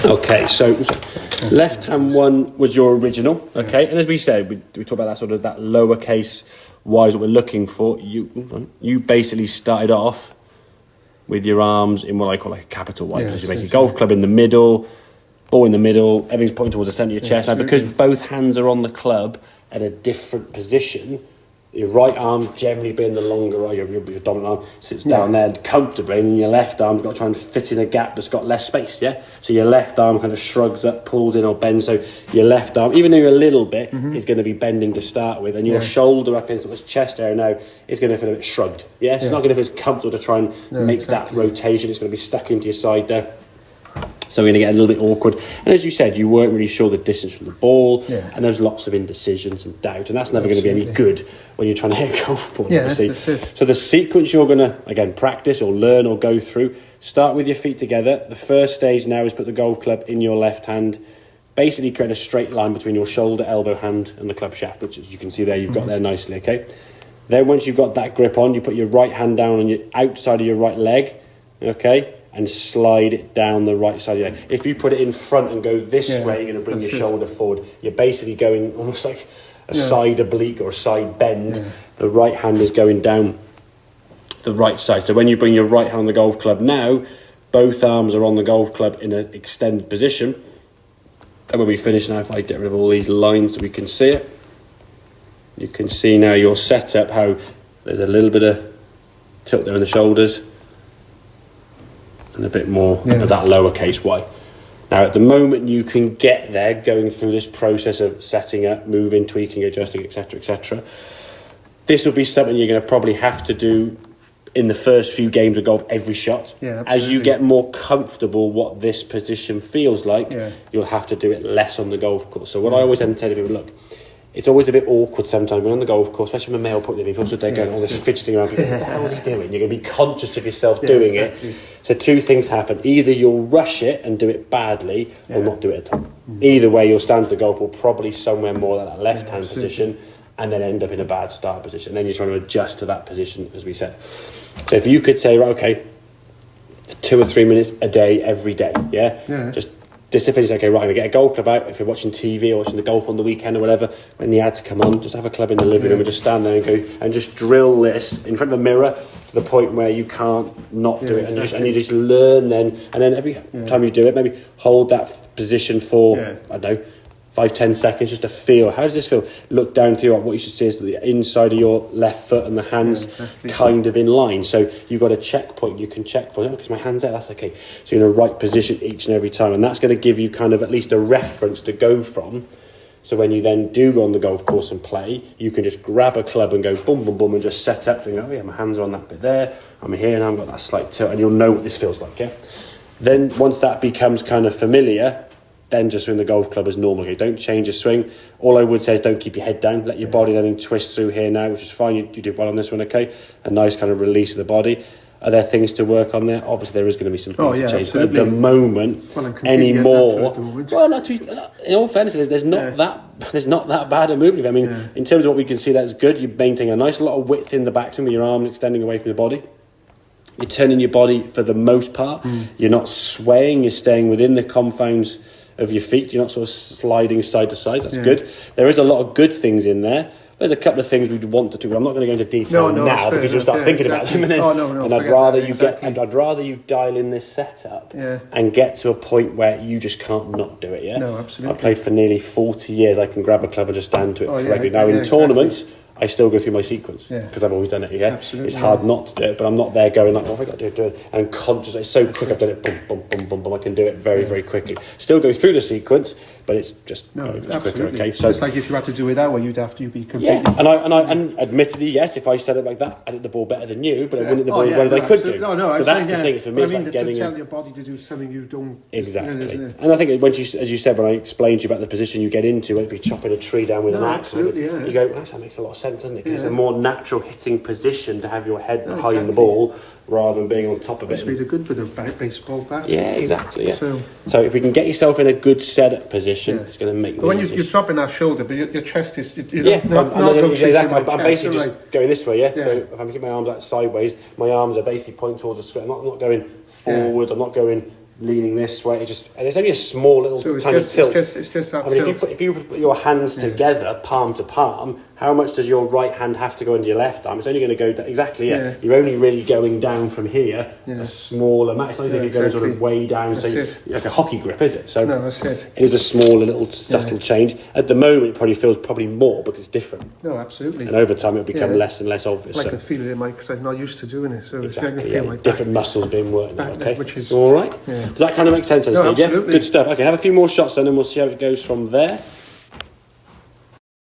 Okay, so left hand one was your original, okay, and as we said, we talked about that sort of that lowercase y is what we're looking for. You basically started off with your arms in what I call like a capital Y, because you're basically golf club in the middle, ball in the middle, everything's pointing towards the centre of your chest. Now, because both hands are on the club at a different position, your right arm generally being the longer arm, your dominant arm sits down there comfortably, and your left arm's got to try and fit in a gap that's got less space, So your left arm kind of shrugs up, pulls in or bends, so your left arm, even though you're a little bit, is going to be bending to start with, and your shoulder up into this chest area now is going to feel a bit shrugged, It's not going to feel as comfortable to try and make that rotation, it's going to be stuck into your side there. So we're going to get a little bit awkward. And as you said, you weren't really sure the distance from the ball, and there's lots of indecisions and doubt, and that's never going to be any good when you're trying to hit a golf ball, obviously. That's it. So the sequence you're going to, again, practice or learn or go through, start with your feet together. The first stage now is put the golf club in your left hand, basically create a straight line between your shoulder, elbow, hand, and the club shaft, which, as you can see there, you've got there nicely, okay? Then once you've got that grip on, you put your right hand down on your outside of your right leg, okay? And slide it down the right side of your leg. If you put it in front and go this way, you're going to bring your shoulder forward. You're basically going almost like a side oblique or a side bend. The right hand is going down the right side. So when you bring your right hand on the golf club now, both arms are on the golf club in an extended position. And when we finish now, if I get rid of all these lines so we can see it, you can see now your setup, how there's a little bit of tilt there in the shoulders, and a bit more of that lowercase y. Now, at the moment you can get there, going through this process of setting up, moving, tweaking, adjusting, etc., etc., this will be something you're going to probably have to do in the first few games of golf, every shot. As you get more comfortable what this position feels like, you'll have to do it less on the golf course. So what I always tend to tell people, look, it's always a bit awkward sometimes when on the golf course, especially from a male point of view, also they're going all this fidgeting around. What the hell are you doing? You're going to be conscious of yourself doing it. So two things happen. Either you'll rush it and do it badly, or not do it at all. Either way, you'll stand to the golf ball probably somewhere more than that left-hand position, and then end up in a bad start position. Then you're trying to adjust to that position, as we said. So if you could say, right, okay, for 2 or 3 minutes a day, every day, just discipline is okay, right, I'm going to get a golf club out. If you're watching TV or watching the golf on the weekend or whatever, when the ads come on, just have a club in the living room and just stand there and go and just drill this in front of the mirror to the point where you can't not do it. And you just learn then. And then every time you do it, maybe hold that position for, I don't know, 5-10 seconds just to feel, how does this feel? Look down to what you should see is the inside of your left foot and the hands kind of in line. So you've got a checkpoint you can check for, because my hand's there, that's okay. So you're in the right position each and every time. And that's going to give you kind of at least a reference to go from. So when you then do go on the golf course and play, you can just grab a club and go boom, boom, boom, and just set up and go, my hands are on that bit there, I'm here and I've got that slight tilt, and you'll know what this feels like, Then once that becomes kind of familiar, then just swing the golf club as normal. Okay, don't change your swing. All I would say is don't keep your head down. Let your body then twist through here now, which is fine. You did well on this one, okay? A nice kind of release of the body. Are there things to work on there? Obviously, there is going to be some things to change. Absolutely. But at the moment, anymore... Well, not to be, in all fairness, there's not that bad a movement. I mean, in terms of what we can see, that's good. You're maintaining a nice lot of width in the back swing with your arms extending away from the body. You're turning your body for the most part. You're not swaying. You're staying within the confines of your feet. You're not sort of sliding side to side. That's good. There is a lot of good things in there. There's a couple of things we'd want to do. I'm not going to go into detail now because you'll start thinking about them. And I'd rather you dial in this setup and get to a point where you just can't not do it. No, absolutely. I played for nearly 40 years. I can grab a club and just stand to it correctly. Now in tournaments, I still go through my sequence because I've always done it. It's hard not to do it, but I'm not there going like, what have I got to do? And conscious. It's so quick. I've done it. Boom, boom, boom, boom, boom. I can do it very, very quickly. Still go through the sequence, but it's just quicker. Okay, so it's like if you had to do it that way, you'd have to be completely. And admittedly, yes, if I set it like that, I'd hit the ball better than you, but I wouldn't hit the ball as well as I could do. So that's the thing for me. I mean, to tell your body to do something you don't exactly. And I think when you, as you said, when I explained to you about the position you get into, it'd be chopping a tree down with an axe. You go, that makes a lot of sense, doesn't it? Because it's a more natural hitting position to have your head behind the ball rather than being on top of it. It's a good bit of baseball bat. Yeah, exactly. Yeah. So if we can get yourself in a good setup position, it's going to make. But when you're dropping that shoulder, but your chest is I'm basically just going this way. So if I'm keeping my arms out sideways, my arms are basically pointing towards the screen. I'm not going forward. I'm not going leaning this way. And it's only a small little So it's tiny just, tilt. it's just that I mean, tilt. if you put your hands together, palm to palm, how much does your right hand have to go into your left arm? It's only going to go exactly. Yeah. You're only really going down from here a small amount. It's not as if you're going sort of way down, That's so it. like a hockey grip, is it? So No, that's it. it is a small, little subtle change. At the moment, it probably feels more because it's different, No, absolutely. and over time, it'll become Yeah. less and less obvious. I So- can feel it in my, because I'm not used to doing it, so it's Exactly, making me feel yeah. like Different muscles being worked now, back okay? there, which is- all right. Yeah. Does that kind of make sense, No, Steve? Yeah, absolutely. good stuff. Okay, have a few more shots then, and we'll see how it goes from there.